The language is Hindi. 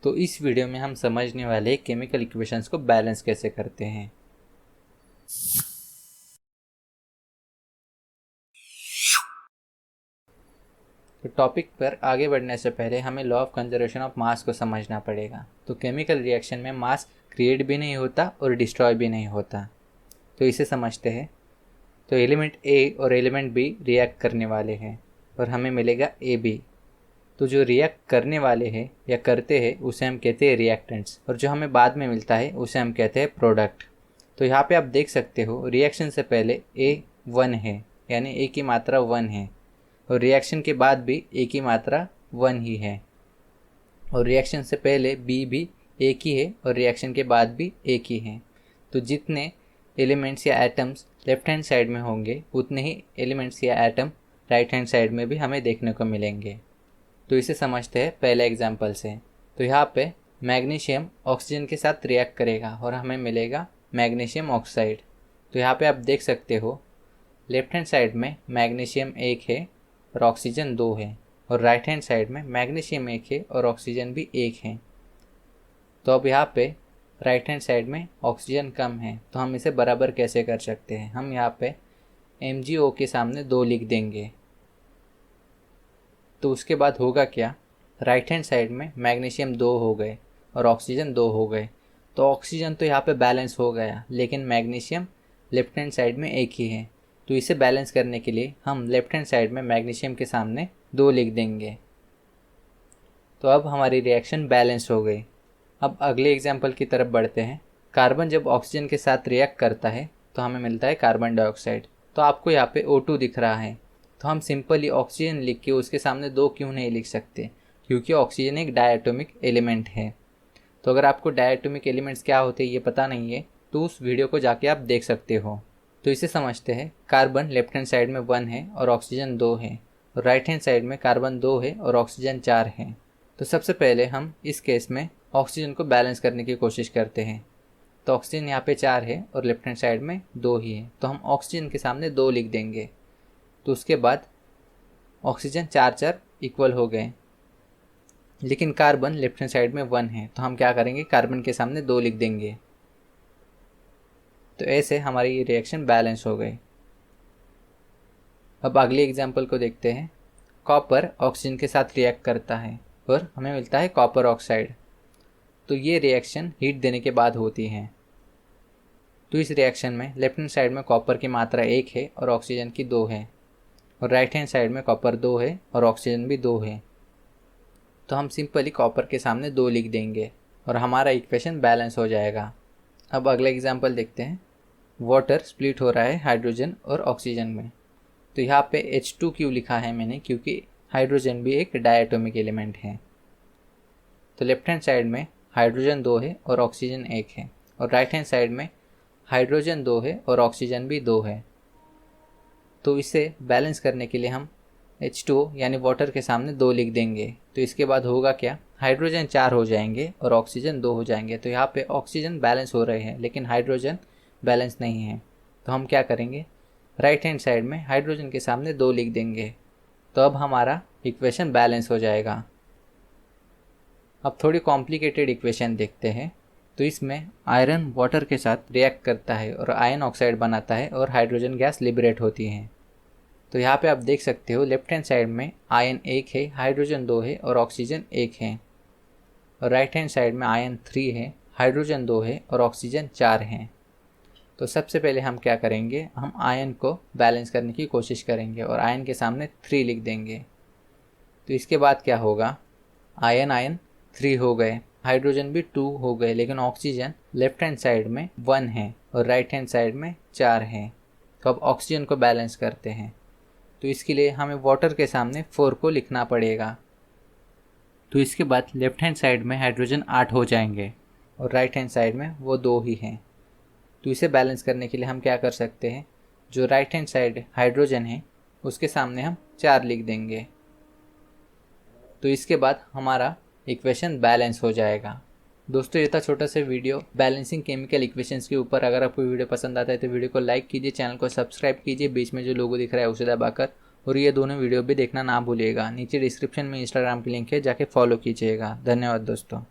तो इस वीडियो में हम समझने वाले केमिकल इक्वेशंस को बैलेंस कैसे करते हैं। तो टॉपिक पर आगे बढ़ने से पहले हमें law of conservation of mass को समझना पड़ेगा। तो केमिकल रिएक्शन में मास क्रिएट भी नहीं होता और डिस्ट्रॉय भी नहीं होता। तो इसे समझते हैं। तो एलिमेंट ए और एलिमेंट बी रिएक्ट करने वाले हैं और हमें मिलेगा ए बी। तो जो रिएक्ट करने वाले हैं या करते हैं उसे हम कहते हैं रिएक्टेंट्स, और जो हमें बाद में मिलता है उसे हम कहते हैं प्रोडक्ट। तो यहाँ पे आप देख सकते हो रिएक्शन से पहले ए 1 है, यानी ए की मात्रा 1 है, और रिएक्शन के बाद भी ए की मात्रा 1 ही है, और रिएक्शन से पहले बी भी एक ही है और रिएक्शन के बाद भी एक ही है। तो जितने एलिमेंट्स या एटम्स लेफ्ट हैंड साइड में होंगे उतने ही एलिमेंट्स या एटम राइट हैंड साइड में भी हमें देखने को मिलेंगे। तो इसे समझते हैं पहले एग्जाम्पल से। तो यहाँ पे मैग्नीशियम ऑक्सीजन के साथ रिएक्ट करेगा और हमें मिलेगा मैग्नीशियम ऑक्साइड। तो यहाँ पे आप देख सकते हो लेफ्ट हैंड साइड में मैग्नीशियम 1 है और ऑक्सीजन 2 है, और राइट हैंड साइड में मैग्नीशियम 1 है और ऑक्सीजन भी 1 है। तो अब यहाँ पे राइट हैंड साइड में ऑक्सीजन कम है, तो हम इसे बराबर कैसे कर सकते हैं। हम यहाँ पे MgO के सामने 2 लिख देंगे। तो उसके बाद होगा क्या, राइट हैंड साइड में मैग्नीशियम 2 हो गए और ऑक्सीजन 2 हो गए। तो ऑक्सीजन तो यहाँ पे बैलेंस हो गया, लेकिन मैग्नीशियम लेफ्ट हैंड साइड में 1 ही है। तो इसे बैलेंस करने के लिए हम लेफ्ट हैंड साइड में मैग्नीशियम के सामने 2 लिख देंगे। तो अब हमारी रिएक्शन बैलेंस हो गई। अब अगले एग्जाम्पल की तरफ बढ़ते हैं। कार्बन जब ऑक्सीजन के साथ रिएक्ट करता है तो हमें मिलता है कार्बन डाइऑक्साइड। तो आपको यहाँ पे O2 दिख रहा है, तो हम सिंपली ऑक्सीजन लिख के उसके सामने 2 क्यों नहीं लिख सकते, क्योंकि ऑक्सीजन एक डायटोमिक एलिमेंट है। तो अगर आपको डायटोमिक एलिमेंट्स क्या होते हैं ये पता नहीं है तो उस वीडियो को जाके आप देख सकते हो। तो इसे समझते हैं। कार्बन लेफ्ट हैंड साइड में 1 है और ऑक्सीजन 2 है, और राइट हैंड साइड में कार्बन 2 है और ऑक्सीजन 4 है। तो सबसे पहले हम इस केस में ऑक्सीजन को बैलेंस करने की कोशिश करते हैं। तो ऑक्सीजन यहाँ पे 4 है और लेफ्ट हैंड साइड में 2 ही है, तो हम ऑक्सीजन के सामने 2 लिख देंगे। तो उसके बाद ऑक्सीजन 4 इक्वल हो गए, लेकिन कार्बन लेफ्ट हैंड साइड में 1 है, तो हम क्या करेंगे, कार्बन के सामने 2 लिख देंगे। तो ऐसे हमारी ये रिएक्शन बैलेंस हो गई। अब अगले एग्जाम्पल को देखते हैं। कॉपर ऑक्सीजन के साथ रिएक्ट करता है और हमें मिलता है कॉपर ऑक्साइड। तो ये रिएक्शन हीट देने के बाद होती है। तो इस रिएक्शन में लेफ्ट हैंड साइड में कॉपर की मात्रा 1 है और ऑक्सीजन की 2 है, और राइट हैंड साइड में कॉपर 2 है और ऑक्सीजन भी 2 है। तो हम सिंपली कॉपर के सामने 2 लिख देंगे और हमारा इक्वेशन बैलेंस हो जाएगा। अब अगला एग्जाम्पल देखते हैं। वाटर स्प्लिट हो रहा है हाइड्रोजन और ऑक्सीजन में। तो यहाँ पे H2 क्यों लिखा है मैंने, क्योंकि हाइड्रोजन भी एक डायटोमिक एलिमेंट है। तो लेफ्ट हैंड साइड में हाइड्रोजन 2 है और ऑक्सीजन 1 है, और राइट हैंड साइड में हाइड्रोजन 2 है और ऑक्सीजन भी 2 है। तो इसे बैलेंस करने के लिए हम H2O यानी वाटर के सामने 2 लिख देंगे। तो इसके बाद होगा क्या, हाइड्रोजन 4 हो जाएंगे और ऑक्सीजन 2 हो जाएंगे। तो यहाँ पे ऑक्सीजन बैलेंस हो रहे हैं लेकिन हाइड्रोजन बैलेंस नहीं है। तो हम क्या करेंगे, राइट हैंड साइड में हाइड्रोजन के सामने 2 लिख देंगे। तो अब हमारा इक्वेशन बैलेंस हो जाएगा। अब थोड़ी कॉम्प्लिकेटेड इक्वेशन देखते हैं। तो इसमें आयरन वाटर के साथ रिएक्ट करता है और आयन ऑक्साइड बनाता है और हाइड्रोजन गैस लिबरेट होती है। तो यहाँ पे आप देख सकते हो लेफ्ट हैंड साइड में आयन 1 है, हाइड्रोजन 2 है और ऑक्सीजन 1 है, और राइट हैंड साइड में आयन 3 है, हाइड्रोजन 2 है और ऑक्सीजन 4 है। तो सबसे पहले हम क्या करेंगे, हम आयन को बैलेंस करने की कोशिश करेंगे और आयन के सामने 3 लिख देंगे। तो इसके बाद क्या होगा, आयन आयन 3 हो गए, हाइड्रोजन भी 2 हो गए, लेकिन ऑक्सीजन लेफ्ट हैंड साइड में 1 है और राइट हैंड साइड में 4 है। तो अब ऑक्सीजन को बैलेंस करते हैं। तो इसके लिए हमें वाटर के सामने 4 को लिखना पड़ेगा। तो इसके बाद लेफ्ट हैंड साइड में हाइड्रोजन 8 हो जाएंगे और राइट हैंड साइड में वो 2 ही हैं। तो इसे बैलेंस करने के लिए हम क्या कर सकते हैं, जो राइट हैंड साइड हाइड्रोजन है उसके सामने हम 4 लिख देंगे। तो इसके बाद हमारा इक्वेशन बैलेंस हो जाएगा। दोस्तों ये था छोटा सा वीडियो बैलेंसिंग केमिकल इक्वेशंस के ऊपर। अगर आपको वीडियो पसंद आता है तो वीडियो को लाइक कीजिए, चैनल को सब्सक्राइब कीजिए, बीच में जो लोगो दिख रहा है उसे दबाकर, और ये दोनों वीडियो भी देखना ना भूलिएगा। नीचे डिस्क्रिप्शन में इंस्टाग्राम की लिंक है, जाके फॉलो कीजिएगा। धन्यवाद दोस्तों।